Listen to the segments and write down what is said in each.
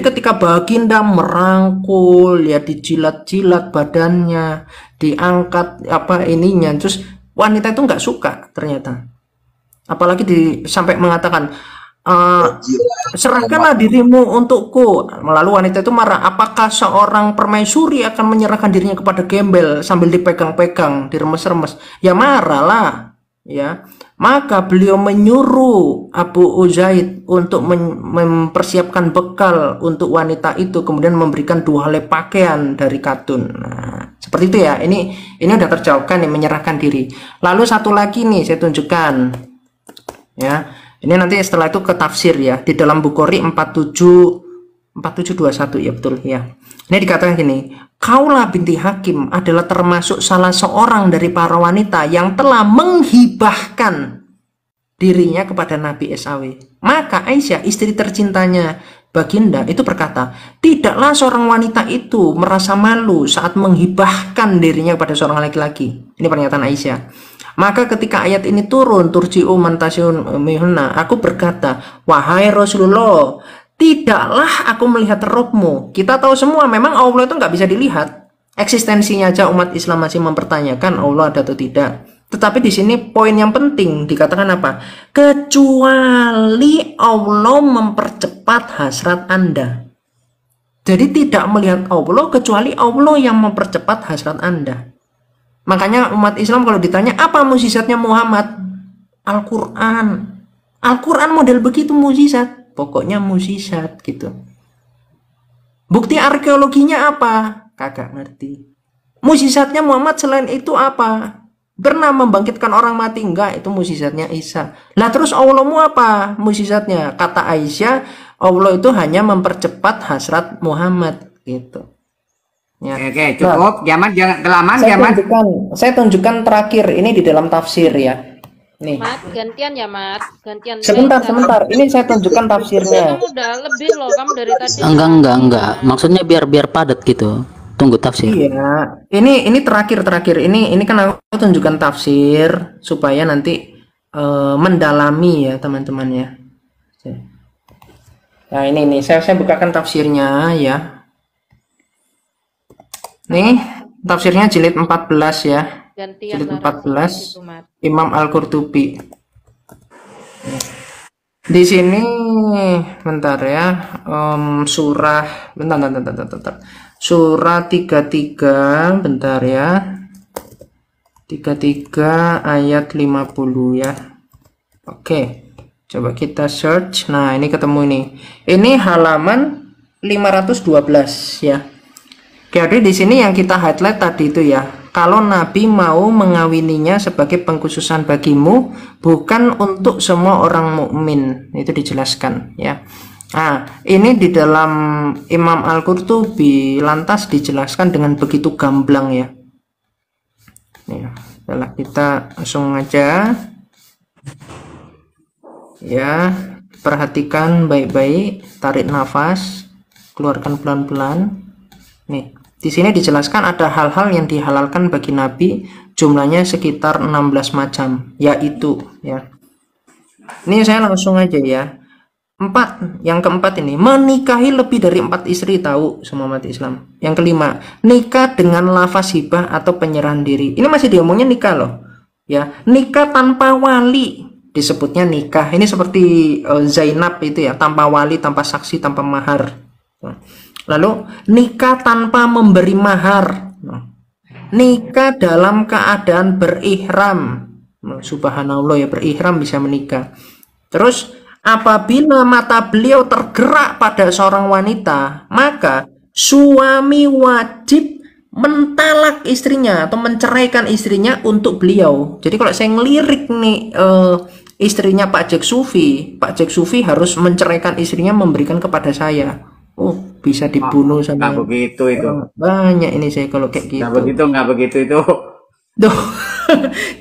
ketika baginda merangkul ya, dijilat-jilat badannya, diangkat apa ininya, terus wanita itu nggak suka ternyata. Apalagi sampai mengatakan, serahkanlah dirimu untukku. Lalu wanita itu marah, apakah seorang permaisuri akan menyerahkan dirinya kepada gembel sambil dipegang-pegang, diremes-remes? Ya marahlah ya. Maka beliau menyuruh Abu Uzaid untuk mempersiapkan bekal untuk wanita itu, kemudian memberikan 2 helai pakaian dari katun. Nah, seperti itu ya. Ini udah terjawabkan nih, menyerahkan diri. Lalu satu lagi nih saya tunjukkan ya. Ini nanti setelah itu ke tafsir ya, di dalam Bukhari 4721 ya, betul ya. Ini dikatakan gini, Khawlah binti Hakim adalah termasuk salah seorang dari para wanita yang telah menghibahkan dirinya kepada Nabi SAW. Maka Aisyah, istri tercintanya baginda, itu berkata, tidaklah seorang wanita itu merasa malu saat menghibahkan dirinya kepada seorang laki-laki. Ini pernyataan Aisyah. Maka ketika ayat ini turun, turji'u man tasya'u minhunna, aku berkata, wahai Rasulullah, tidaklah aku melihat robmu. Kita tahu semua memang Allah itu nggak bisa dilihat. Eksistensinya aja umat Islam masih mempertanyakan Allah ada atau tidak. Tetapi di sini poin yang penting dikatakan apa? Kecuali Allah mempercepat hasrat Anda. Jadi tidak melihat Allah kecuali Allah yang mempercepat hasrat Anda. Makanya umat Islam kalau ditanya apa mukjizatnya Muhammad? Al-Quran. Al-Quran model begitu mukjizat. Pokoknya mukjizat gitu. Bukti arkeologinya apa? Kagak ngerti. Mukjizatnya Muhammad selain itu apa? Pernah membangkitkan orang mati? Enggak, itu mukjizatnya Isa. Lah terus Allahmu apa mukjizatnya? Kata Aisyah, Allah itu hanya mempercepat hasrat Muhammad gitu. Ya. Oke, cukup. Nah, jangan kelamaan, saya tunjukkan terakhir ini di dalam tafsir ya. Nih. Mat, gantian ya, Mat. Gantian. Sebentar. Ini saya tunjukkan tafsirnya. Kamu udah lebih loh, kamu dari tadi. Enggak. Maksudnya biar padat gitu. Tunggu tafsir. Iya. Ini terakhir. Ini kan aku tunjukkan tafsir supaya nanti mendalami ya, teman-teman ya. Nah, ini saya bukakan tafsirnya ya. Nih, tafsirnya jilid 14 ya. Jilid 14 Imam Al-Qurtubi. Di sini bentar ya. Surah bentar. Surah 33 bentar ya. 33 ayat 50 ya. Oke. Coba kita search. Nah, ini ketemu nih. Ini halaman 512 ya. Jadi di sini yang kita highlight tadi itu ya, kalau Nabi mau mengawininya sebagai pengkhususan bagimu, bukan untuk semua orang mukmin, itu dijelaskan ya. Nah, ini di dalam Imam Al-Qurtubi lantas dijelaskan dengan begitu gamblang ya. Nih, setelah kita langsung aja ya, perhatikan baik-baik, tarik nafas, keluarkan pelan-pelan. Nih. Di sini dijelaskan ada hal-hal yang dihalalkan bagi Nabi, jumlahnya sekitar 16 macam, yaitu ya. Ini saya langsung aja ya. Yang keempat ini, menikahi lebih dari 4 istri, tahu semua umat Islam. Yang kelima, nikah dengan lafaz hibah atau penyerahan diri. Ini masih diomongnya nikah loh. Ya, nikah tanpa wali disebutnya nikah. Ini seperti Zainab itu ya, tanpa wali, tanpa saksi, tanpa mahar. Lalu nikah tanpa memberi mahar, nikah dalam keadaan berihram, subhanallah ya, berihram bisa menikah. Terus apabila mata beliau tergerak pada seorang wanita, maka suami wajib mentalak istrinya atau menceraikan istrinya untuk beliau. Jadi kalau saya ngelirik nih istrinya Pak Jack Sufi harus menceraikan istrinya, memberikan kepada saya. Oh, bisa dibunuh sama. Nggak begitu itu. Banyak ini saya kalau kayak gitu. Nggak begitu itu. Tuh,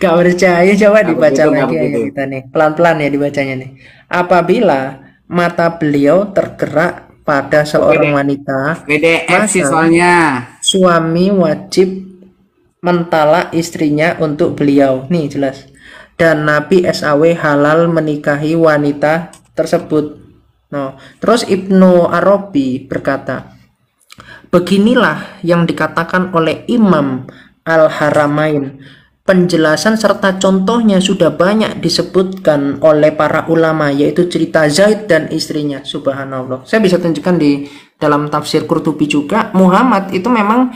gak percaya, coba dibaca lagi ya kita nih. Pelan-pelan ya dibacanya nih. Apabila mata beliau tergerak pada seorang wanita, PDF sih soalnya. Suami wajib mentalak istrinya untuk beliau. Nih jelas. Dan Nabi SAW halal menikahi wanita tersebut. Nah, terus Ibnu Arabi berkata, beginilah yang dikatakan oleh Imam Al-Haramain. Penjelasan serta contohnya sudah banyak disebutkan oleh para ulama, yaitu cerita Zaid dan istrinya. Subhanallah. Saya bisa tunjukkan di dalam tafsir Qurtubi juga, Muhammad itu memang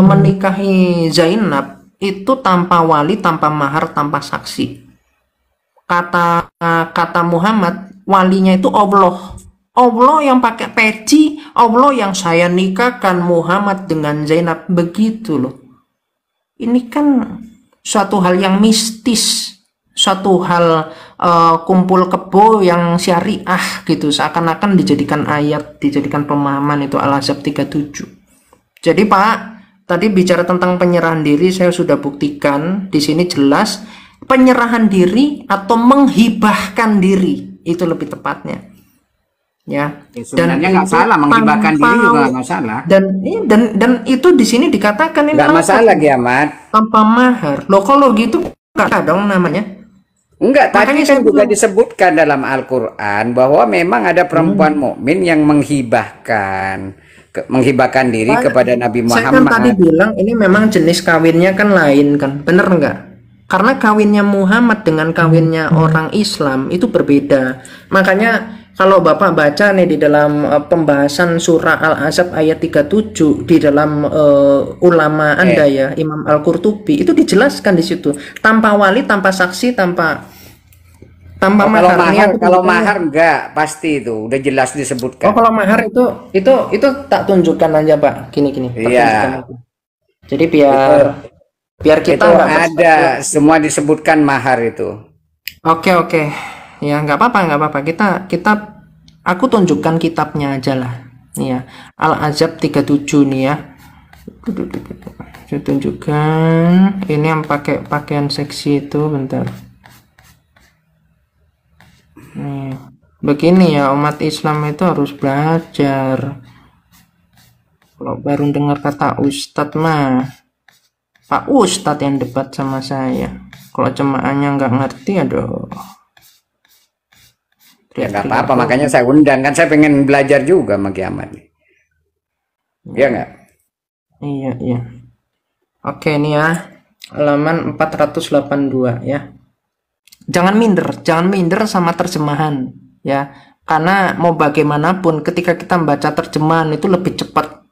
menikahi Zainab itu tanpa wali, tanpa mahar, tanpa saksi. Kata Muhammad, walinya itu Allah. Allah yang pakai peci, Allah yang saya nikahkan Muhammad dengan Zainab, begitu loh. Ini kan suatu hal yang mistis, suatu hal kumpul kebo yang syariah gitu, seakan-akan dijadikan ayat, dijadikan pemahaman. Itu Al-Ahzab 37. Jadi Pak, tadi bicara tentang penyerahan diri, saya sudah buktikan di sini jelas penyerahan diri atau menghibahkan diri, itu lebih tepatnya, ya. Sebenarnya nggak salah, menghibahkan diri juga nggak salah. Dan itu di sini dikatakan ini Nggak masalah Kiamat. tanpa mahar. Loh kalau gitu nggak ada dong namanya. Enggak, tadi Makanya kan saya juga bilang, disebutkan dalam Al-Quran bahwa memang ada perempuan mukmin yang menghibahkan diri kepada Nabi saya kan tadi Muhammad. bilang ini memang jenis kawinnya kan lain kan, bener nggak? Karena kawinnya Muhammad dengan kawinnya orang Islam itu berbeda. Makanya kalau Bapak baca nih di dalam pembahasan surah Al-Ahzab ayat 37 di dalam ulama Anda ya, Imam Al-Qurtubi, itu dijelaskan di situ. Tanpa wali, tanpa saksi, tanpa mahar. Kalau mahar enggak, pasti itu udah jelas disebutkan. Oh, kalau mahar itu tak tunjukkan aja, Pak. Gini. Tak Iya. tunjukkan aja. Jadi biar kita Itu nggak ada, semua disebutkan mahar itu. Oke. Ya, nggak apa-apa. Aku tunjukkan kitabnya aja lah. Nih ya, Al-Ahzab 37 nih ya. Saya tunjukkan. Ini yang pakai pakaian seksi itu, bentar. Nih, begini ya, umat Islam itu harus belajar. Kalau baru dengar kata Ustadz mah, Pak Ustadz yang debat sama saya. Kalau jemaahnya nggak ngerti, aduh. Ya nggak apa-apa, makanya saya undang, kan saya pengen belajar juga sama Kiamat. Iya nggak? Iya. Oke, ini ya, halaman 482 ya. Jangan minder sama terjemahan ya. Karena mau bagaimanapun ketika kita membaca terjemahan itu lebih cepat.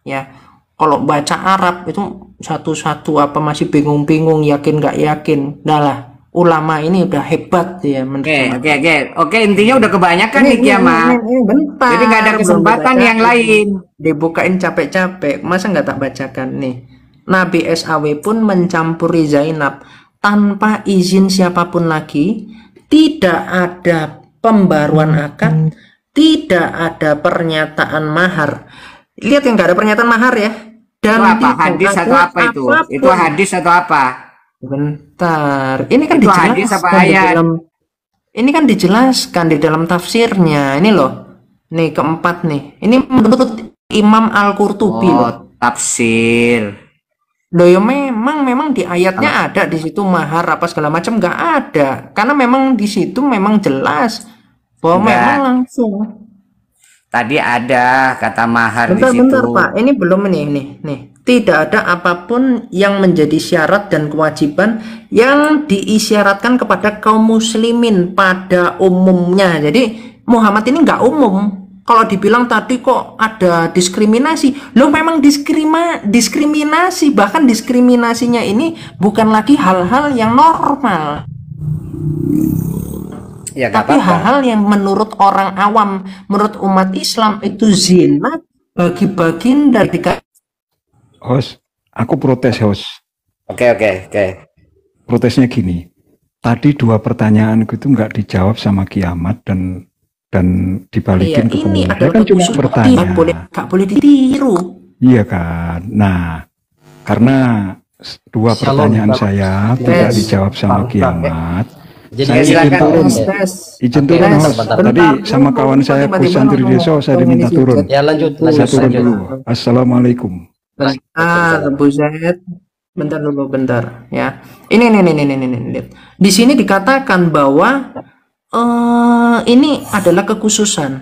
Ya. Kalau baca Arab itu satu-satu apa masih bingung-bingung, yakin nggak yakin. Dah lah, ulama ini udah hebat ya. Oke, intinya udah kebanyakan nih Kiamat. Ini bentar. Jadi nggak ada kesempatan yang lain. Dibukain capek-capek, masa nggak tak bacakan nih. Nabi SAW pun mencampuri Zainab tanpa izin siapapun lagi. Tidak ada pembaruan akad, tidak ada pernyataan mahar. Lihat yang nggak ada pernyataan mahar ya. Dan itu apa? Hadis atau apa itu? Apapun. Itu hadis atau apa? Bentar, ini kan Itu hadis apa dijelaskan di ayat? dalam, ini kan dijelaskan di dalam tafsirnya. Ini loh, nih keempat nih. Ini menurut Imam Al-Qurtubi loh. Oh, tafsir. Loh ya memang di ayatnya ada di situ mahar apa segala macam, nggak ada. Karena memang di situ memang jelas bahwa Enggak. memang langsung. Tadi ada kata mahar di situ. Bentar Pak, ini belum nih. Tidak ada apapun yang menjadi syarat dan kewajiban yang diisyaratkan kepada kaum muslimin pada umumnya. Jadi Muhammad ini nggak umum. Kalau dibilang tadi kok ada diskriminasi, loh memang diskriminasi, bahkan diskriminasinya ini bukan lagi hal-hal yang normal. Ya, nggak Tapi apa-apa. hal-hal yang menurut orang awam, menurut umat Islam itu zina, bagi baginda Host, aku protes host. Oke. Protesnya gini. Tadi 2 pertanyaanku itu nggak dijawab sama Kiamat dan dibalikin ke ini pemula. ada Kan cuma bukti, bertanya. nggak boleh ditiru. Iya kan. Nah, karena 2 pertanyaan saya tidak dijawab sama Kiamat. Jadi Saya izin silakan. turun. Izin turun Oke, host. bentar. Tadi sama kawan saya Tiba-tiba Kusantri ngomong, Deso saya diminta turun. Ya lanjut. Saya turun dulu. Assalamualaikum. Bentar, Bu Zaid. Bentar ya. Ini. Lihat. Di sini dikatakan bahwa ini adalah kekhususan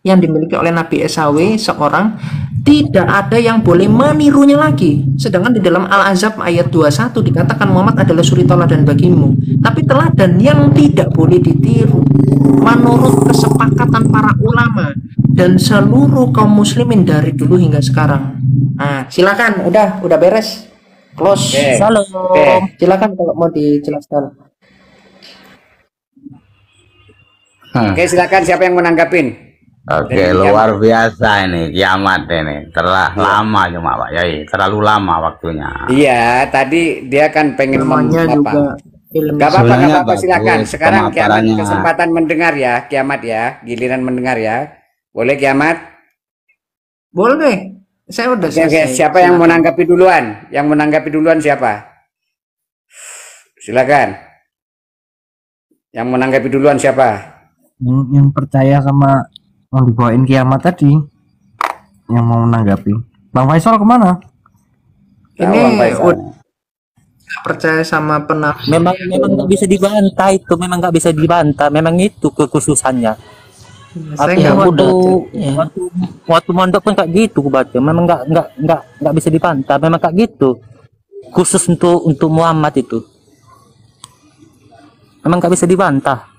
yang dimiliki oleh Nabi SAW seorang, tidak ada yang boleh menirunya lagi. Sedangkan di dalam Al-Ahzab ayat 21 dikatakan Muhammad adalah suri teladan bagimu. Tapi teladan yang tidak boleh ditiru menurut kesepakatan para ulama dan seluruh kaum muslimin dari dulu hingga sekarang. Nah, silakan, udah beres. Close. Oke. Salam. Oke. Silakan kalau mau dijelaskan. Oke, silakan siapa yang menanggapin? Oke, Dari luar biasa ini kiamat ini. Terlalu lama cuma Pak Yai, terlalu lama waktunya. Iya, tadi dia kan pengen Namanya juga ilmu. Gak apa-apa, Sebenarnya gak apa-apa, silakan. bagus Sekarang kiamat pemaparannya. kesempatan mendengar ya, kiamat ya, giliran mendengar ya. Boleh kiamat? Boleh. Saya udah Oke, selesai. siapa yang mau Silakan. menanggapi duluan? Yang menanggapi duluan siapa? Silakan. Yang menanggapi duluan siapa? Yang percaya sama yang dibawain kiamat tadi, yang mau menanggapi. Bang Faisal kemana? Ini Bang Faisal. udah nggak percaya sama penafsir. Memang nggak bisa dibantah itu, memang nggak bisa dibantah, memang itu kekhususannya. Saya Artinya nggak waktu mau. waktu mondok pun kayak gitu baca, memang nggak bisa dibantah, memang kayak gitu. Khusus untuk Muhammad itu, memang nggak bisa dibantah.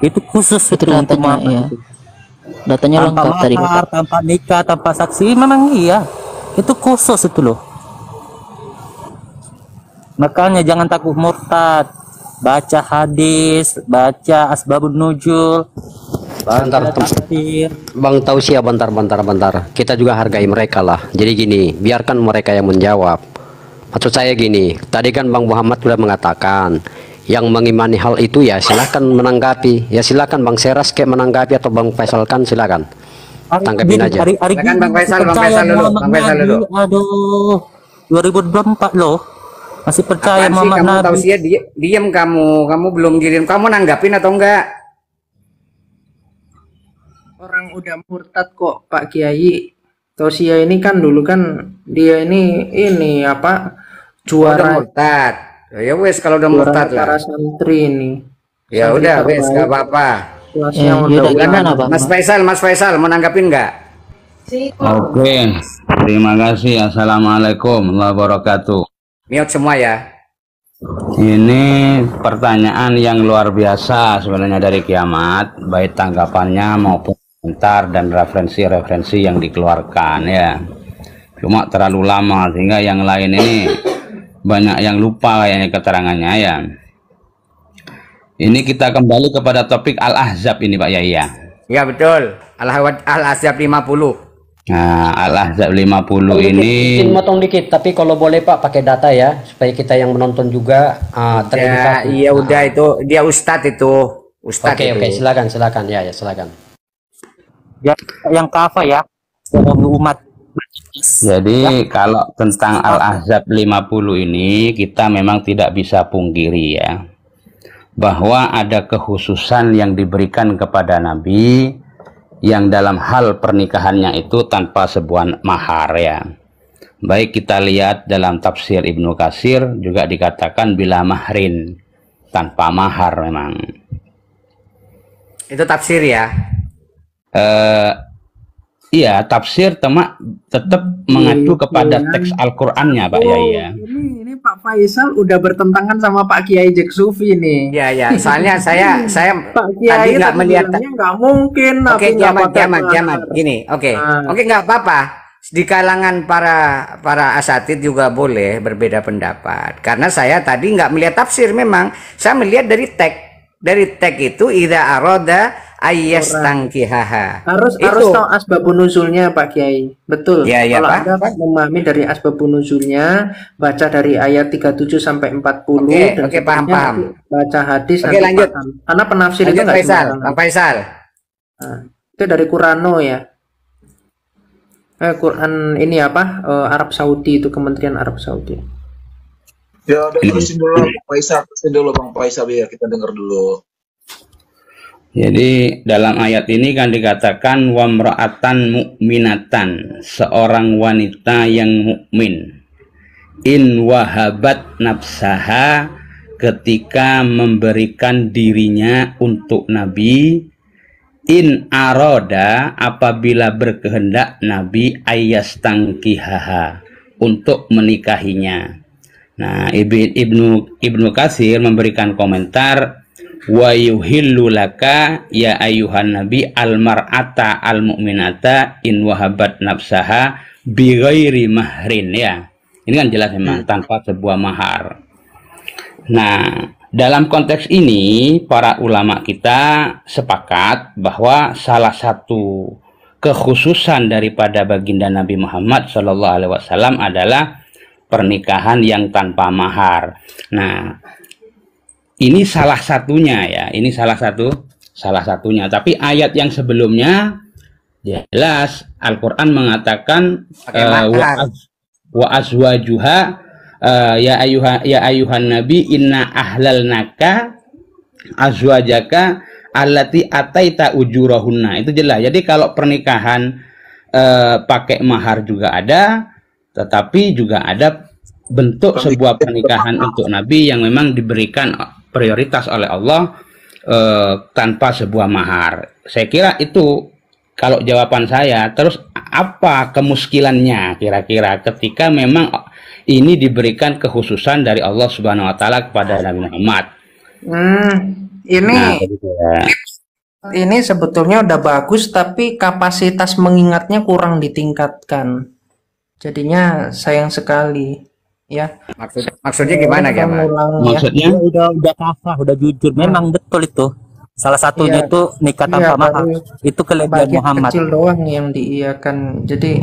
Itu khusus Itu itu untuk datanya, Muhammad ya. itu. Datanya Tanpa lengkap tadi mahar, Bapak. tanpa nikah, tanpa saksi, memang iya. Itu khusus itu loh. Makanya jangan takut murtad. Baca hadis, baca asbabun nuzul, baca tafsir. Bang Tausia, bentar. Kita juga hargai mereka lah. Jadi gini, biarkan mereka yang menjawab. Maksud saya gini, tadi kan Bang Muhammad sudah mengatakan, yang mengimani hal itu ya silahkan menanggapi. Ya silahkan Bang Seras kayak menanggapi atau Bang Faisal kan silakan. Tanggapin aja. Silakan Bang Faisal, Bang Faisal dulu, Bang Faisal dulu. Aduh, 2024 loh. Masih percaya Apaan sih Muhammad kamu Nabi. Tausia, diem kamu belum kirim. Kamu nanggapin atau enggak? Orang udah murtad kok Pak Kiai. Tosia ini kan dulu kan dia ini apa Udah juara murtad. Ya wes kalau udah juara murtad para lah. santri ini. Ya Santri udah wes, terbaik. gak apa-apa. Kelasnya Ya, udah yaudah, ulang. gimana, Bang? Mas Faisal mau nanggapin nggak? Oke, terima kasih. Assalamualaikum warahmatullahi wabarakatuh. Mute semua ya. Ini pertanyaan yang luar biasa sebenarnya dari kiamat, baik tanggapannya maupun komentar dan referensi-referensi yang dikeluarkan ya. Cuma terlalu lama sehingga yang lain ini banyak yang lupa kayaknya keterangannya ya. Ini kita kembali kepada topik Al-Ahzab ini Pak Yai ya. Ya betul. Al-Ahzab 50. Nah, Al-Ahzab 50 Izin ini motong dikit, tapi kalau boleh Pak pakai data ya, supaya kita yang menonton juga Ya, teredukasi. iya udah itu dia Ustadz itu. Ustadz Oke, itu. silakan ya silakan. Ya, yang kafa ya, dalam umat. jadi kalau tentang Al-Ahzab 50 ini kita memang tidak bisa pungkiri ya, bahwa ada kekhususan yang diberikan kepada Nabi yang dalam hal pernikahannya itu tanpa sebuah mahar ya. Baik kita lihat dalam tafsir Ibnu Katsir juga dikatakan bila mahrin, tanpa mahar memang. Itu tafsir ya. Iya, tafsir tetap mengacu kepada teks Al-Qur'annya Pak Yai ya. Ini Pak Faisal udah bertentangan sama Pak Kiai Jek Sufi nih. Ya. Soalnya saya Pak tadi Kiai nggak melihat. nggak mungkin. Oke, Nabi nggak pakai kiamat. mahar. Gini, oke. Ah. Oke, nggak apa-apa. Di kalangan para asatid juga boleh berbeda pendapat. Karena saya tadi nggak melihat tafsir memang. Saya melihat dari teks. Dari teks itu idza arada ayyastangkihaha. Harus tahu asbabun nuzulnya Pak Kiai. Betul. Ya, Kalau Pak. Anda memahami dari asbabun nuzulnya, baca dari ayat 37 sampai 40 dan Oke, paham. seterusnya, baca hadis Oke, nanti lanjut. paham. Karena penafsir itu Lanjut nggak Faisal, sembarangan. Bang Faisal. Nah, itu dari Qurano ya. Quran ini apa? Arab Saudi, itu Kementerian Arab Saudi. Ya udah terusin dulu Bang Faisal biar kita dengar dulu. Jadi dalam ayat ini kan dikatakan wamra'atan mu'minatan, seorang wanita yang mukmin, in wahabat nafsaha ketika memberikan dirinya untuk Nabi, in aroda, apabila berkehendak Nabi ayastangkihaha, untuk menikahinya. Nah, Ibnu Katsir memberikan komentar, wa yuhillu laka ya ayuhan nabi almar'ata almu'minata in wahabat nafsaha bi ghairi mahrin, ya. Ini kan jelas memang tanpa sebuah mahar. Nah, dalam konteks ini para ulama kita sepakat bahwa salah satu kekhususan daripada baginda Nabi Muhammad SAW adalah pernikahan yang tanpa mahar. Nah, ini salah satunya, ya. Ini salah satunya. Tapi ayat yang sebelumnya jelas Al-Qur'an mengatakan wa azwajuha ya ayuhan nabi inna ahlalnaka azwajaka allati ataita ujurahunna. Itu jelas. Jadi kalau pernikahan pakai mahar juga ada, tetapi juga ada bentuk sebuah pernikahan untuk Nabi yang memang diberikan prioritas oleh Allah tanpa sebuah mahar. Saya kira itu kalau jawaban saya. Terus apa kemuskilannya kira-kira ketika memang ini diberikan kekhususan dari Allah Subhanahu wa taala kepada Nabi Muhammad? Ini sebetulnya udah bagus, tapi kapasitas mengingatnya kurang ditingkatkan. Jadinya sayang sekali, ya. Maksudnya gimana, Kiamat? Maksudnya udah kafah, udah jujur. Memang betul itu. Salah satunya itu nikah tanpa mahar. Itu kelebihan Muhammad. Kecil doang yang diiyakan. Jadi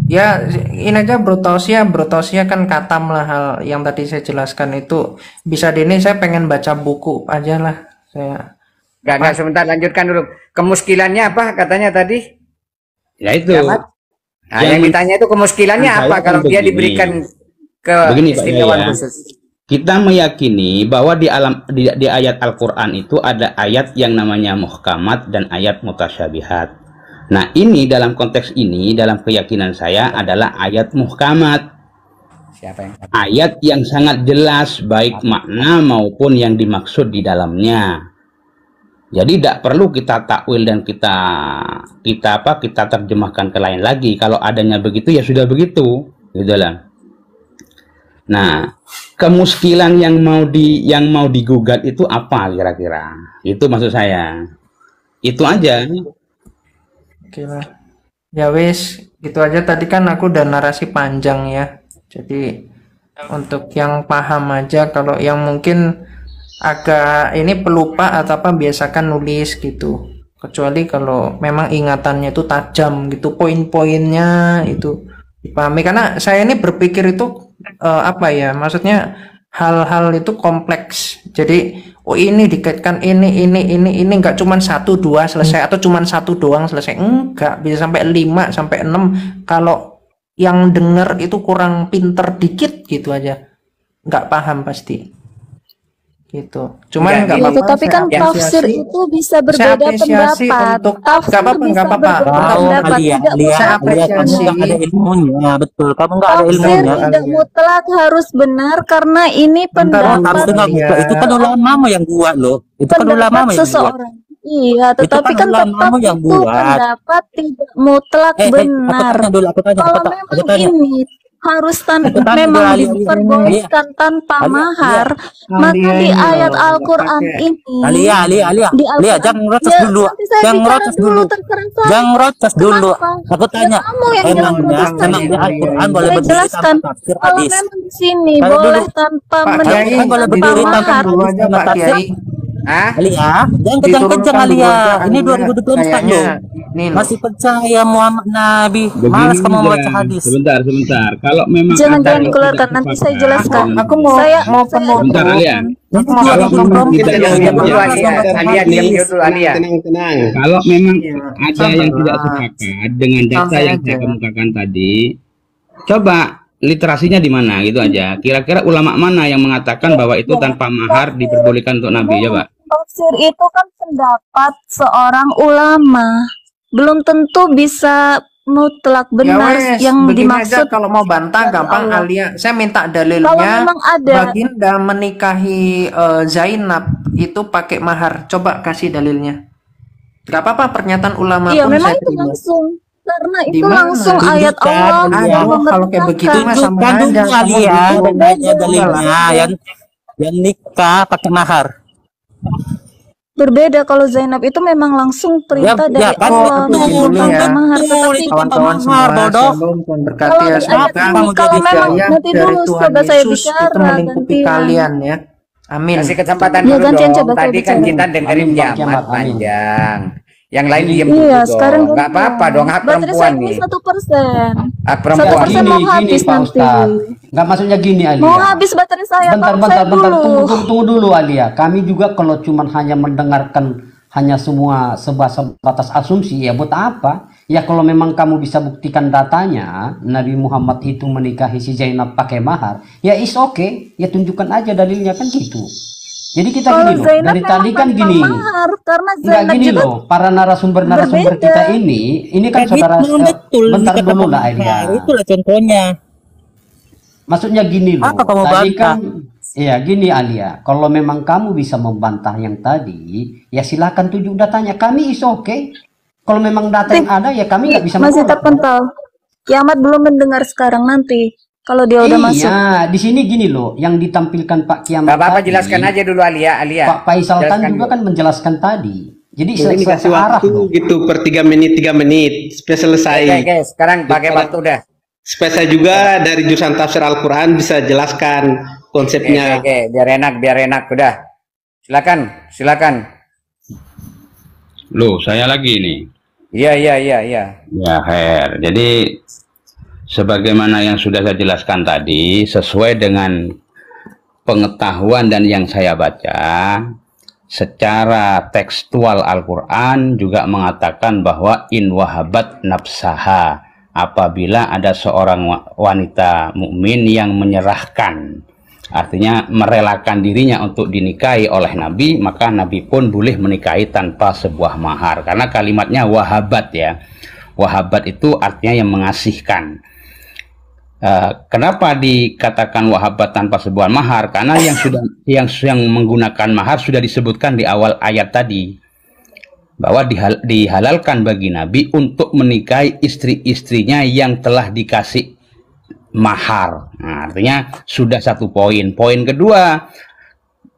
ya ini aja Bro Tausia kan katam lah hal yang tadi saya jelaskan itu. Bisa dini saya pengen baca buku aja lah saya. Gak, sebentar, lanjutkan dulu. Kemuskilannya apa katanya tadi? Ya itu. Nah, yang ditanya itu kemuskilannya apa kalau dia diberikan keistimewaan khusus? Kita meyakini bahwa di ayat Al-Quran itu ada ayat yang namanya muhkamat dan ayat mutasyabihat. Nah, ini dalam konteks ini, dalam keyakinan saya adalah ayat muhkamat. Ayat yang sangat jelas baik makna maupun yang dimaksud di dalamnya. Jadi tidak perlu kita takwil dan kita terjemahkan ke lain lagi. Kalau adanya begitu ya sudah begitu, gitu lah. Nah, kemuskilan yang mau digugat itu apa kira-kira? Itu maksud saya. Itu aja. Oke lah. Ya wis, itu aja tadi kan aku udah narasi panjang ya. Jadi untuk yang paham aja, kalau yang mungkin agak ini pelupa atau apa biasakan nulis gitu. Kecuali kalau memang ingatannya itu tajam gitu, poin-poinnya itu dipahami. Karena saya ini berpikir itu apa ya, maksudnya hal-hal itu kompleks. Jadi oh ini dikaitkan ini nggak cuma 1 2 selesai atau cuma 1 doang selesai. Enggak, bisa sampai 5 sampai 6 kalau yang denger itu kurang pinter dikit gitu aja. Nggak paham pasti. Gitu. Cuman nggak apa-apa. Tapi kan tafsir itu bisa berbeda pendapat. Tafsir bisa berbeda pendapat. Kamu nggak ada ilmunya, betul. Kamu nggak ada ilmunya. Tafsir tidak mutlak harus benar karena ini pendapat. Itu kan ulama yang buat loh. Itu kan ulama yang buat. Iya, tetapi kan tetap itu pendapat tidak mutlak benar. Kalau memang ini harus memang diperbolehkan tanpa mahar, maka di ayat Al-Quran ini Alia, jangan rotos dulu, jangan rotos dulu. Aku tanya, emang di Al-Quran boleh berdiri tanpa tafsir hadis? Kalau memang di sini boleh tanpa mahar, Alia, jangan kejang-kejang Alia. Ini 2024 loh. Masih percaya Muhammad Nabi. Malas kamu membaca hadis. Sebentar. Kalau memang jangan keluarkan, nanti saya jelaskan. Aku mau penuh. Sebentar Alia. Kalau memang ada yang tidak sepakat dengan data yang saya kemukakan tadi, coba literasinya di mana gitu aja. Kira-kira ulama mana yang mengatakan bahwa itu tanpa mahar diperbolehkan untuk Nabi, coba? Tafsir itu kan pendapat seorang ulama. Belum tentu bisa mutlak Ya benar wes, yang begini dimaksud aja kalau mau bantah dari gampang Allah. Alia. Saya minta Kalau dalilnya memang ada, Baginda menikahi Zainab itu pakai mahar. Coba kasih dalilnya. Gak apa-apa pernyataan ulama iya pun memang saya itu terima. langsung karena Di itu mana? langsung ayat Tunjukkan Allah Alia. yang Aduh, kalau kayak begitu memerintahkan. mah sama Tunjukkan dulu aja. Kamu Alia dulu. dan aja Berbeda, dalilnya berbeda. yang nikah pakai mahar. Berbeda kalau Zainab itu memang langsung Ya, perintah ya dari kan Allah Betul, menyebut dulu tanpa ya. mahar. betul Tetapi itu tanpa Kawan-kawan mahar, semua, bodoh. shalom dan berkati kalau ya. di ayat Semoga ini, Kamu kalau jadi memang hidayah nanti dari dulu Tuhan coba saya Yesus itu bicara melingkupi gantian. kalian ya. Amin. Kasih kesempatan Ya dulu gantian dong. coba saya Tadi kan bicara. kita dengerin Amin, Bang kiamat Kiamat, amin. panjang. Yang lain Jadi diem dulu Iya, sekarang dong. Nggak apa-apa dong, hak baterai perempuan saya ini nih. 1%. Hak ya perempuan. 1% mau gini habis Pak nanti. Ustadz. Nggak maksudnya gini Mau Alia. habis baterai saya, Bentar, tolong bentar, saya bentar. dulu. Tunggu dulu Alia. Kami juga kalau cuman hanya mendengarkan hanya semua sebatas asumsi, ya buat apa? Ya kalau memang kamu bisa buktikan datanya, Nabi Muhammad itu menikahi si Zainab pakai mahar, ya is okay. Ya tunjukkan aja dalilnya kan gitu. Jadi kita Kalau gini loh, Zainab dari memang tadi kan tanpa gini. mahar, karena Enggak Zainab gini juga loh, para narasumber berbeda. kita ini kan saudara, Betul, betul. bentar Nikah dulu tanpa lah Alia. mahar. Itulah contohnya. Maksudnya gini loh, Apa kamu tadi bantah? kan, ya gini Alia, kalau memang kamu bisa membantah yang tadi, ya silakan tunjuk datanya. Kami is okay. Kalau memang data yang ada, ya kami nggak bisa Masih menolak. terpental. Kiamat belum mendengar sekarang nanti. Kalau dia udah masuk. Iya, di sini gini loh, yang ditampilkan Pak Kiamat Nggak apa-apa, tadi, jelaskan aja dulu Alia. Pak Faisal kan Jelaskan juga dulu. kan menjelaskan tadi. Jadi Mungkin dikasih searah waktu loh. gitu per 3 menit supaya selesai. Oke, sekarang pakai waktu udah. Supaya saya juga dari jurusan tafsir Al-Quran bisa jelaskan konsepnya. Oke, biar enak udah. Silakan. Loh, saya lagi nih. Iya. Ya, Her. Jadi sebagaimana yang sudah saya jelaskan tadi, sesuai dengan pengetahuan dan yang saya baca, secara tekstual Al-Quran juga mengatakan bahwa in wahabat nafsaha, apabila ada seorang wanita mukmin yang menyerahkan, artinya merelakan dirinya untuk dinikahi oleh Nabi, maka Nabi pun boleh menikahi tanpa sebuah mahar. Karena kalimatnya wahabat ya. Wahabat itu artinya yang mengasihkan. Kenapa dikatakan wahabat tanpa sebuah mahar? Karena yang menggunakan mahar sudah disebutkan di awal ayat tadi, bahwa dihalalkan bagi Nabi untuk menikahi istri-istrinya yang telah dikasih mahar. Nah, artinya sudah satu poin. Poin kedua,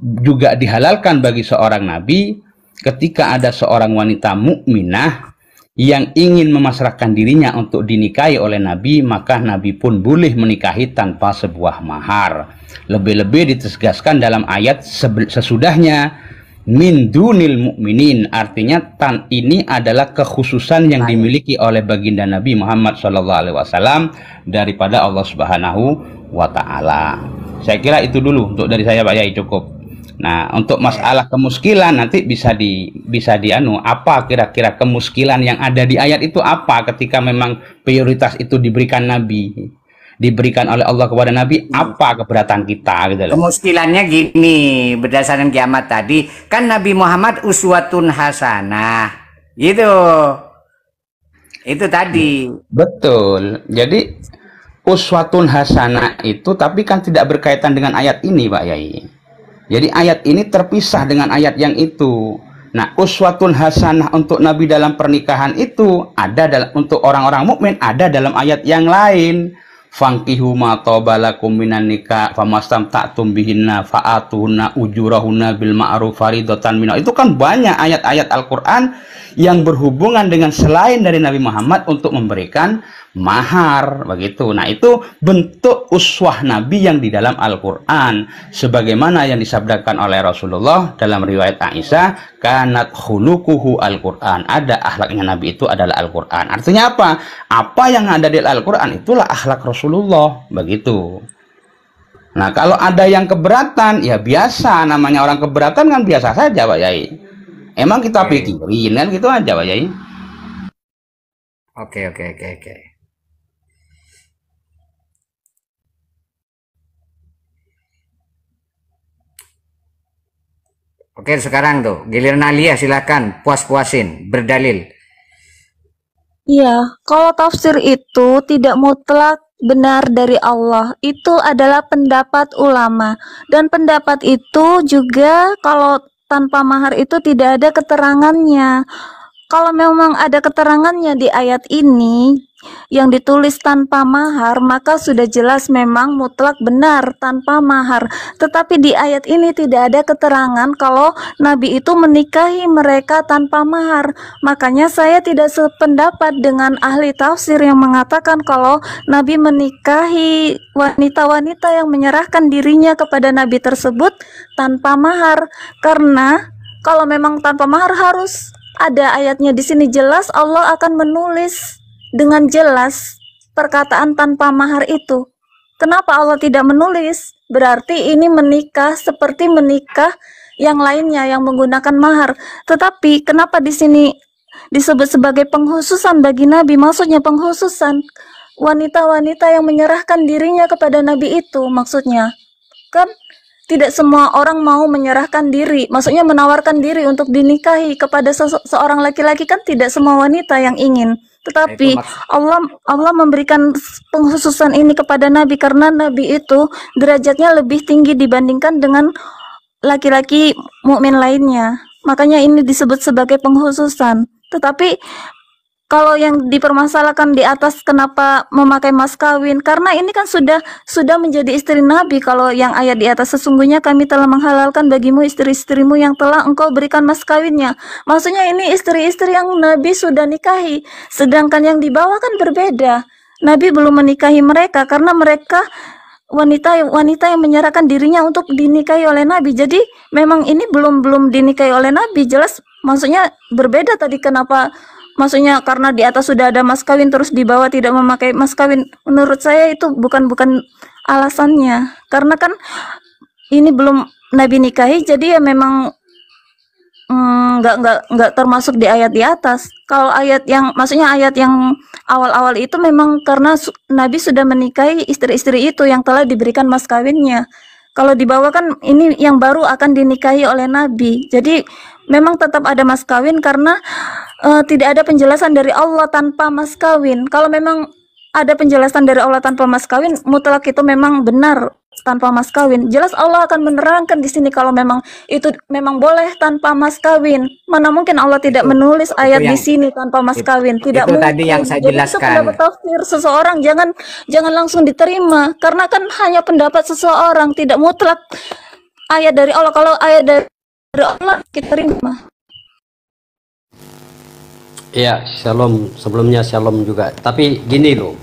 juga dihalalkan bagi seorang Nabi ketika ada seorang wanita mukminah yang ingin memasrahkan dirinya untuk dinikahi oleh Nabi, maka Nabi pun boleh menikahi tanpa sebuah mahar. Lebih-lebih ditegaskan dalam ayat sesudahnya, min dunil mukminin, artinya ini adalah kekhususan yang dimiliki oleh baginda Nabi Muhammad SAW daripada Allah Subhanahu wa Ta'ala. Saya kira itu dulu untuk dari saya, Pak Yai, cukup. Nah, untuk masalah kemuskilan nanti bisa apa kira-kira kemuskilan yang ada di ayat itu apa ketika memang prioritas itu diberikan Nabi, diberikan oleh Allah kepada Nabi, apa keberatan kita gitu loh. Kemuskilannya gini, berdasarkan kiamat tadi, kan Nabi Muhammad uswatun hasanah. Gitu. Itu tadi. Betul. Jadi uswatun hasanah itu tapi kan tidak berkaitan dengan ayat ini, Pak Yai. Jadi ayat ini terpisah dengan ayat yang itu. Nah, uswatun hasanah untuk Nabi dalam pernikahan itu ada untuk orang-orang mukmin, ada dalam ayat yang lain. Fankihu ma tabalakum minan nikah famastamta'tum bihinna fa'atuhunna ujurahunna bil ma'ruf faridatan minallah. Itu kan banyak ayat-ayat Al-Qur'an yang berhubungan dengan selain dari Nabi Muhammad untuk memberikan mahar, begitu. Nah, itu bentuk uswah Nabi yang di dalam Al-Qur'an, sebagaimana yang disabdakan oleh Rasulullah dalam riwayat Aisyah, kanat khuluquhu Al-Qur'an, ada akhlaknya Nabi itu adalah Al-Qur'an. Artinya apa? Apa yang ada di Al-Qur'an itulah akhlak Rasulullah, begitu. Nah, kalau ada yang keberatan, ya biasa, namanya orang keberatan kan biasa saja, Pak Yai. Emang kita pikirin kan gitu aja, Pak Yai. Oke. Oke, sekarang tuh giliran Alia, silakan puas-puasin berdalil. Iya, kalau tafsir itu tidak mutlak benar dari Allah. Itu adalah pendapat ulama. Dan pendapat itu juga kalau tanpa mahar itu tidak ada keterangannya. Kalau memang ada keterangannya di ayat ini yang ditulis tanpa mahar, maka sudah jelas memang mutlak benar tanpa mahar. Tetapi di ayat ini tidak ada keterangan kalau Nabi itu menikahi mereka tanpa mahar. Makanya saya tidak sependapat dengan ahli tafsir yang mengatakan kalau Nabi menikahi wanita-wanita yang menyerahkan dirinya kepada Nabi tersebut tanpa mahar. Karena kalau memang tanpa mahar harus ada ayatnya di sini jelas Allah akan menulis dengan jelas perkataan tanpa mahar itu. Kenapa Allah tidak menulis? Berarti ini menikah seperti menikah yang lainnya yang menggunakan mahar. Tetapi kenapa di sini disebut sebagai penghususan bagi Nabi? Maksudnya penghususan wanita-wanita yang menyerahkan dirinya kepada Nabi itu maksudnya. Kan tidak semua orang mau menyerahkan diri, maksudnya menawarkan diri untuk dinikahi kepada seorang laki-laki, kan tidak semua wanita yang ingin. Tetapi Allah memberikan pengkhususan ini kepada Nabi karena Nabi itu derajatnya lebih tinggi dibandingkan dengan laki-laki mukmin lainnya. Makanya ini disebut sebagai pengkhususan. Tetapi kalau yang dipermasalahkan di atas kenapa memakai mas kawin, karena ini kan sudah menjadi istri Nabi. Kalau yang ayat di atas, sesungguhnya kami telah menghalalkan bagimu istri-istrimu yang telah engkau berikan mas kawinnya. Maksudnya ini istri-istri yang Nabi sudah nikahi, sedangkan yang di bawah kan berbeda. Nabi belum menikahi mereka karena mereka wanita yang menyerahkan dirinya untuk dinikahi oleh Nabi. Jadi memang ini belum dinikahi oleh Nabi. Jelas maksudnya berbeda tadi. Kenapa? Maksudnya karena di atas sudah ada mas kawin terus di bawah tidak memakai mas kawin. Menurut saya itu bukan alasannya. Karena kan ini belum Nabi nikahi, jadi ya memang nggak termasuk di ayat di atas. Kalau ayat yang maksudnya ayat yang awal-awal itu memang karena Nabi sudah menikahi istri-istri itu yang telah diberikan mas kawinnya. Kalau di bawah kan ini yang baru akan dinikahi oleh Nabi. Jadi memang tetap ada mas kawin karena tidak ada penjelasan dari Allah tanpa mas kawin. Kalau memang ada penjelasan dari Allah tanpa mas kawin, mutlak itu memang benar tanpa mas kawin. Jelas Allah akan menerangkan di sini kalau memang itu memang boleh tanpa mas kawin. Mana mungkin Allah tidak menulis ayat di sini tanpa mas kawin? Tidak itu mungkin. Tadi yang saya Jadi jelaskan. itu pendapat tafsir seseorang, jangan langsung diterima karena kan hanya pendapat seseorang, tidak mutlak ayat dari Allah. Kalau ayat dari Allah kita terima. Ya, shalom. Sebelumnya shalom juga. Tapi gini loh,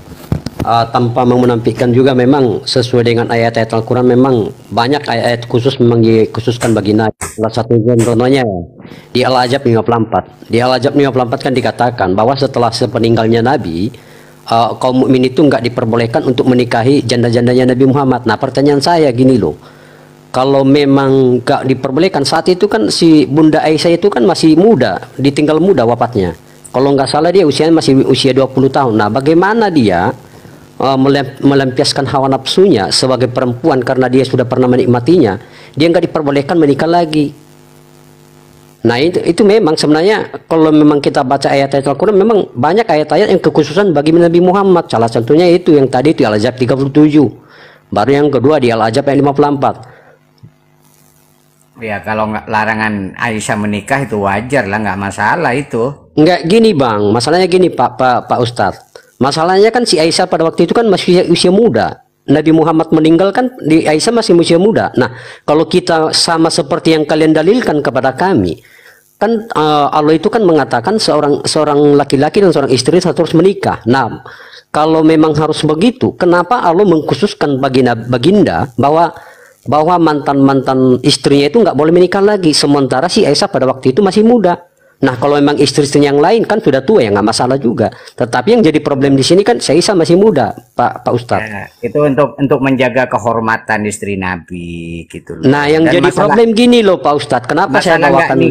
tanpa menampilkan juga memang sesuai dengan ayat-ayat Al-Quran memang banyak ayat-ayat khusus memang dikhususkan bagi Nabi. Salah satu contohnya di Al-Ahzab 54. Di Al-Ahzab 54 kan dikatakan bahwa setelah sepeninggalnya Nabi, kaum mukmin itu nggak diperbolehkan untuk menikahi janda-jandanya Nabi Muhammad. Nah, pertanyaan saya gini loh. Kalau memang nggak diperbolehkan saat itu kan si Bunda Aisyah itu kan masih muda, ditinggal muda wafatnya. Kalau nggak salah dia usianya masih usia 20 tahun. Nah, bagaimana dia melampiaskan hawa nafsunya sebagai perempuan karena dia sudah pernah menikmatinya, dia nggak diperbolehkan menikah lagi. Nah, itu memang sebenarnya kalau memang kita baca ayat-ayat Al-Quran memang banyak ayat-ayat yang kekhususan bagi Nabi Muhammad. Salah satunya itu yang tadi itu Al-Ahzab 37. Baru yang kedua di Al-Ahzab yang 54. Ya kalau nggak larangan Aisyah menikah itu wajar lah, nggak masalah itu. Nggak gini bang, masalahnya gini Pak Ustadz. Masalahnya kan si Aisyah pada waktu itu kan masih usia muda. Nabi Muhammad meninggal kan di Aisyah masih usia muda. Nah kalau kita sama seperti yang kalian dalilkan kepada kami, kan Allah itu kan mengatakan seorang laki-laki dan seorang istri harus menikah. Nah kalau memang harus begitu, kenapa Allah mengkhususkan baginda bahwa mantan istrinya itu nggak boleh menikah lagi, sementara si Aisyah pada waktu itu masih muda. Nah kalau memang istri-istri yang lain kan sudah tua ya nggak masalah juga. Tetapi yang jadi problem di sini kan si Aisyah masih muda, Pak Ustadz. Ya, itu untuk menjaga kehormatan istri Nabi gitu loh. Nah yang Dan jadi problem gini loh Pak Ustadz, kenapa saya bawakan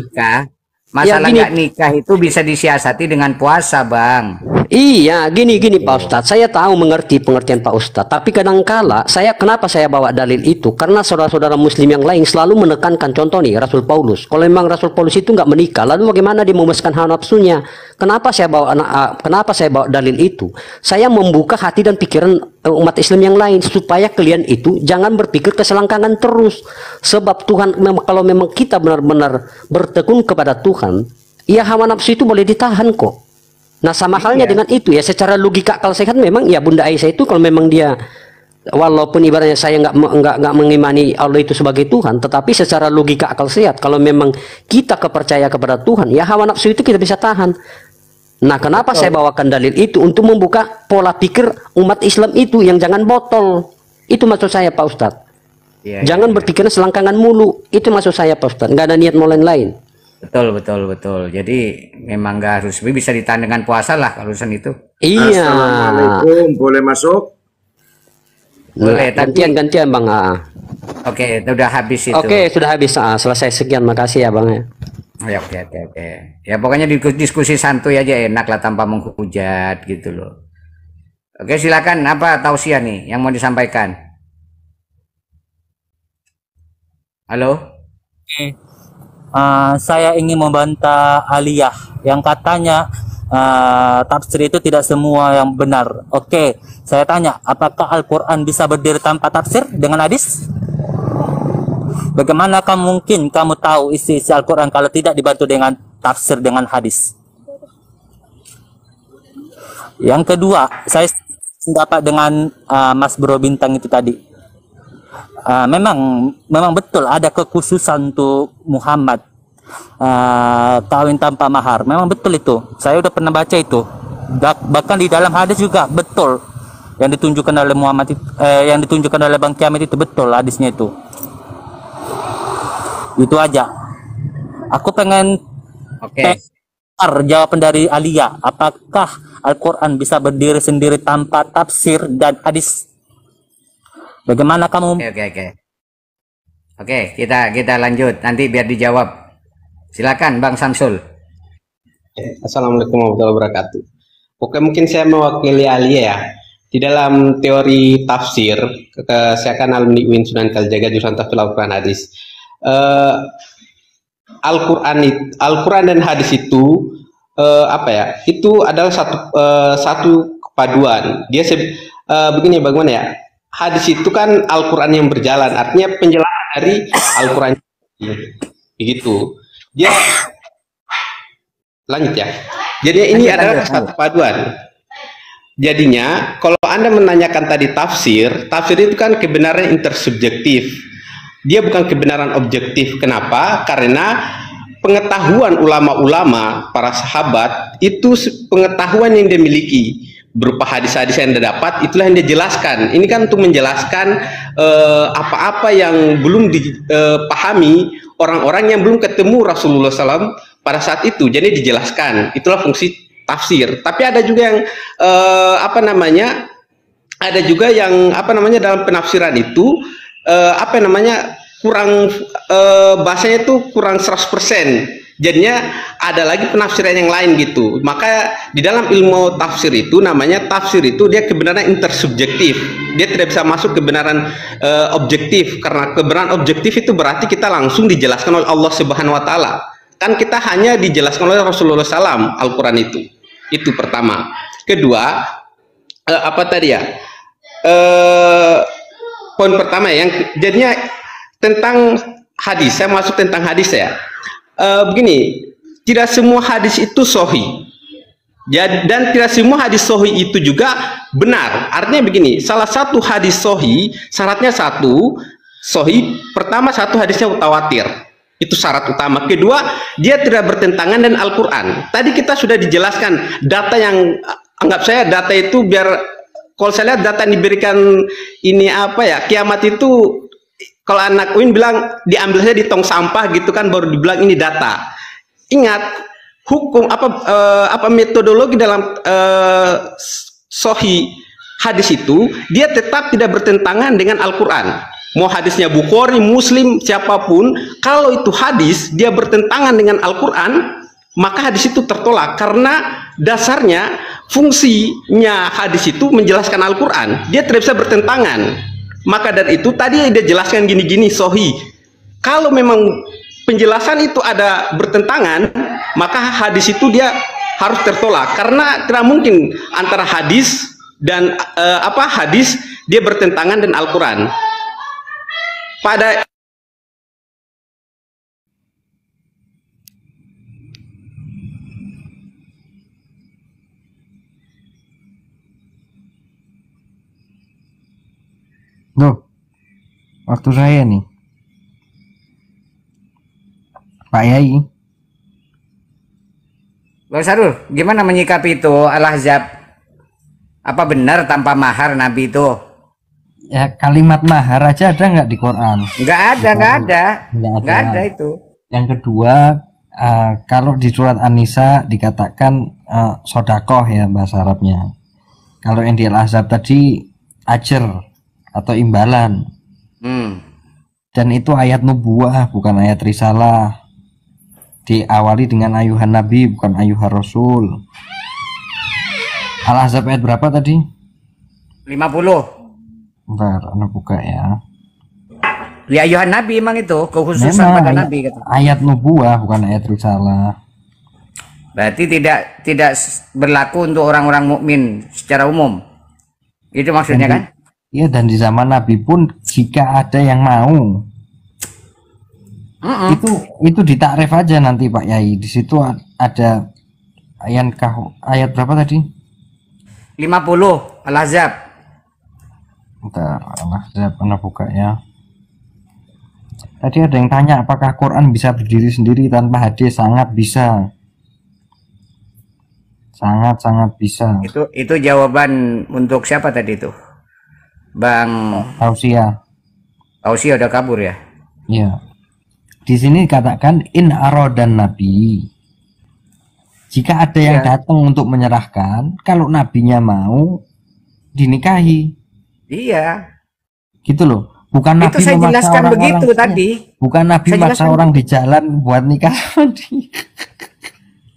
masalah nggak nikah itu bisa disiasati dengan puasa bang. Iya, gini Pak Ustadz, saya tahu mengerti pengertian Pak Ustadz, tapi kadangkala kenapa saya bawa dalil itu? Karena saudara-saudara Muslim yang lain selalu menekankan, contoh nih Rasul Paulus. Kalau memang Rasul Paulus itu nggak menikah, lalu bagaimana dia memuaskan hawa nafsunya? Kenapa saya bawa dalil itu? Saya membuka hati dan pikiran umat Islam yang lain supaya kalian itu jangan berpikir keselangkangan terus. Sebab Tuhan, kalau memang kita benar-benar bertekun kepada Tuhan, ya hawa nafsu itu boleh ditahan kok. Nah sama halnya dengan itu ya, secara logika akal sehat memang ya Bunda Aisyah itu kalau memang dia walaupun ibaratnya saya nggak mengimani Allah itu sebagai Tuhan, tetapi secara logika akal sehat kalau memang kita kepercaya kepada Tuhan ya hawa nafsu itu kita bisa tahan. Nah kenapa saya bawakan dalil itu untuk membuka pola pikir umat Islam itu yang jangan botol. Itu maksud saya Pak Ustadz. Jangan berpikir selangkangan mulu. Itu maksud saya Pak Ustadz. Nggak ada niat mau lain-lain. Betul. Jadi memang nggak harus bisa ditahan dengan puasa lah kalau urusan itu. Iya. Assalamualaikum, boleh masuk? Boleh. Gantian Bang. Oke, udah habis itu. Oke, sudah habis. Selesai sekian. Makasih ya Bang ya. Oke. Ya pokoknya diskusi santuy aja enak lah tanpa menghujat gitu loh. Oke, silakan apa tausiah nih yang mau disampaikan? Halo? Saya ingin membantah Aliyah yang katanya tafsir itu tidak semua yang benar. Oke, saya tanya, apakah Al-Quran bisa berdiri tanpa tafsir dengan hadis? Bagaimana mungkin kamu tahu isi Al-Quran kalau tidak dibantu dengan tafsir dengan hadis? Yang kedua, saya pendapat dengan Mas Bro Bintang itu tadi. Memang betul ada kekhususan untuk Muhammad kawin tanpa mahar. Memang betul itu. Saya udah pernah baca itu. Bahkan di dalam hadis juga betul yang ditunjukkan oleh Muhammad itu, yang ditunjukkan oleh Bang Kiamat itu betul hadisnya itu. Itu aja. Aku pengen jawaban dari Alia. Apakah Al-Quran bisa berdiri sendiri tanpa tafsir dan hadis? Bagaimana kamu? Oke, kita lanjut. Nanti biar dijawab. Silakan Bang Samsul. Assalamualaikum warahmatullahi wabarakatuh. Oke, mungkin saya mewakili Alia ya. Di dalam teori tafsir, saya kan alumni UIN Sunan Kalijaga jurusan tafsir Al-Quran hadis. Al-Quran dan hadis itu itu adalah satu kepaduan. Dia begini, bagaimana ya? Hadis itu kan Al-Quran yang berjalan, artinya penjelasan dari Al-Quran begitu. Dia lanjut ya. Jadi ini adalah satu paduan. Jadinya kalau Anda menanyakan tadi tafsir itu kan kebenaran intersubjektif. Dia bukan kebenaran objektif. Kenapa? Karena pengetahuan ulama-ulama, para sahabat itu pengetahuan yang dia miliki berupa hadis-hadis yang dia dapat, itulah yang dia jelaskan. Ini kan untuk menjelaskan apa-apa yang belum dipahami orang-orang yang belum ketemu Rasulullah SAW pada saat itu. Jadi dijelaskan. Itulah fungsi tafsir. Tapi ada juga yang ada juga yang dalam penafsiran itu kurang bahasanya itu kurang 100%. Jadinya ada lagi penafsiran yang lain gitu. Maka di dalam ilmu tafsir itu namanya tafsir itu dia kebenaran intersubjektif. Dia tidak bisa masuk kebenaran objektif, karena kebenaran objektif itu berarti kita langsung dijelaskan oleh Allah Subhanahu wa taala. Kan kita hanya dijelaskan oleh Rasulullah SAW Al-Quran itu. Itu pertama. Kedua, poin pertama yang jadinya tentang hadis. Saya masuk tentang hadis ya. Begini, tidak semua hadis itu sahih. Dan tidak semua hadis sahih itu juga benar. Artinya begini, salah satu hadis sahih syaratnya sahih. Pertama, hadisnya mutawatir. Itu syarat utama. Kedua, dia tidak bertentangan dengan Al-Quran. Tadi kita sudah dijelaskan data yang anggap saya data itu biar kalau saya lihat data yang diberikan ini kiamat itu. Kalau anak UIN bilang diambil saja di tong sampah gitu kan baru dibilang ini data. Ingat hukum metodologi dalam sahih hadis itu dia tetap tidak bertentangan dengan Al-Quran. Mau hadisnya Bukhari, Muslim, siapapun, kalau itu hadis dia bertentangan dengan Al-Quran, maka hadis itu tertolak karena dasarnya fungsinya hadis itu menjelaskan Al-Quran, dia tidak bisa bertentangan. Maka dari itu tadi dia jelaskan gini-gini sahih. Kalau memang penjelasan itu ada bertentangan, maka hadis itu dia harus tertolak, karena tidak mungkin antara hadis dan hadis dia bertentangan dengan Al-Quran. Pada Loh, waktu saya nih, Pak Yai. Bang Sarul, gimana menyikapi itu Al-Ahzab? Apa benar tanpa mahar Nabi itu? Ya kalimat mahar aja ada nggak di Quran? Nggak ada itu. Yang kedua, kalau di surat An-Nisa dikatakan sodakoh ya bahasa Arabnya. Kalau yang di Al-Ahzab tadi ajr atau imbalan. Dan itu ayat nubuah bukan ayat risalah. Diawali dengan ayuhan Nabi bukan ayuhan Rasul. Al-Ahzab ayat berapa tadi? 50. Bentar, anak buka ya. Ya ayuhan Nabi emang itu kekhususan Memang, pada Nabi kata. Ayat nubuah bukan ayat risalah. Berarti tidak berlaku untuk orang-orang mukmin secara umum. Itu maksudnya kan? Iya, dan di zaman Nabi pun jika ada yang mau, itu ditakrif aja nanti Pak Yai. Di situ ada ayat berapa tadi? 50 Al-Ahzab. Bentar, Al-Ahzab anak buka ya. Tadi ada yang tanya apakah Quran bisa berdiri sendiri tanpa hadis? Sangat bisa. Sangat bisa. Itu jawaban untuk siapa tadi itu? Bang Tausia. Tausia udah kabur ya? Iya. Di sini dikatakan in arodan Nabi. Jika ada yang datang untuk menyerahkan, kalau nabinya mau dinikahi. Iya. Gitu loh. Bukan Nabi itu saya memaksa jelaskan begitu tadi. Bukan Nabi memaksa orang di jalan buat nikah.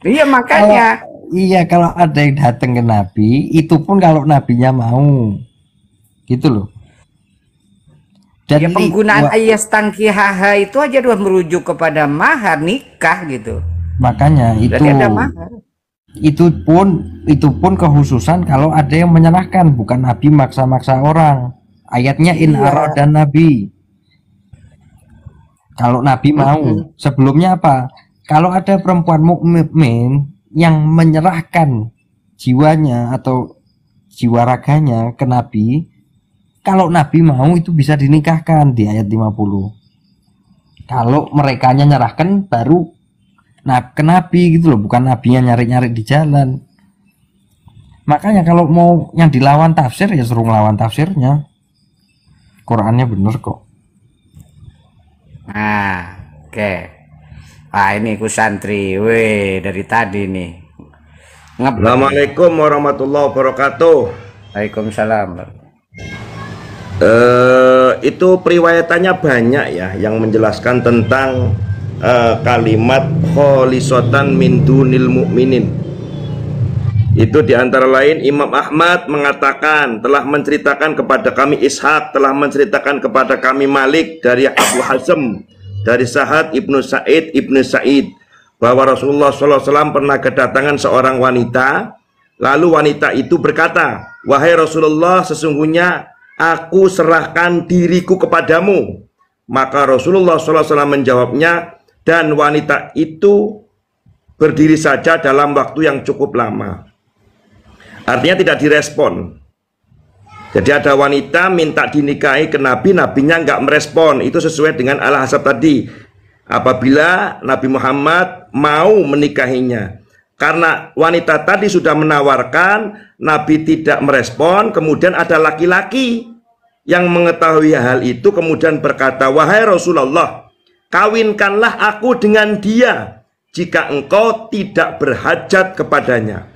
Iya makanya. Kalau ada yang datang ke Nabi, itu pun kalau nabinya mau. Gitu loh. Dan penggunaan ayat tangkihaha itu aja udah merujuk kepada mahar nikah gitu. Makanya itu pun kekhususan kalau ada yang menyerahkan, bukan Nabi maksa-maksa orang. Ayatnya in arodan Nabi. Kalau Nabi mau. Sebelumnya apa? Kalau ada perempuan mukmin yang menyerahkan jiwanya atau jiwa raganya ke Nabi, kalau Nabi mau itu bisa dinikahkan di ayat 50. Kalau merekanya nyerahkan baru ke Nabi gitu loh, bukan nabinya nyari-nyari di jalan. Makanya kalau mau yang dilawan tafsir ya suruh ngelawan tafsirnya. Qurannya bener kok. Nah, oke. Ini ku santri, dari tadi nih. Assalamualaikum warahmatullahi wabarakatuh. Waalaikumsalam. Itu periwayatannya banyak ya yang menjelaskan tentang kalimat kholisatan min dunil mu'minin. Itu diantara lain Imam Ahmad mengatakan telah menceritakan kepada kami Ishaq, telah menceritakan kepada kami Malik dari Abu Hazm, dari Sa'ad ibnu Sa'id bahwa Rasulullah SAW pernah kedatangan seorang wanita. Lalu wanita itu berkata, wahai Rasulullah, sesungguhnya aku serahkan diriku kepadamu. Maka Rasulullah SAW menjawabnya, dan wanita itu berdiri saja dalam waktu yang cukup lama. Artinya tidak direspon. Jadi ada wanita minta dinikahi ke Nabi, nabinya nggak merespon. Itu sesuai dengan Al-Ahzab tadi. Apabila Nabi Muhammad mau menikahinya, karena wanita tadi sudah menawarkan, Nabi tidak merespon. Kemudian ada laki-laki yang mengetahui hal itu kemudian berkata, wahai Rasulullah, kawinkanlah aku dengan dia jika engkau tidak berhajat kepadanya.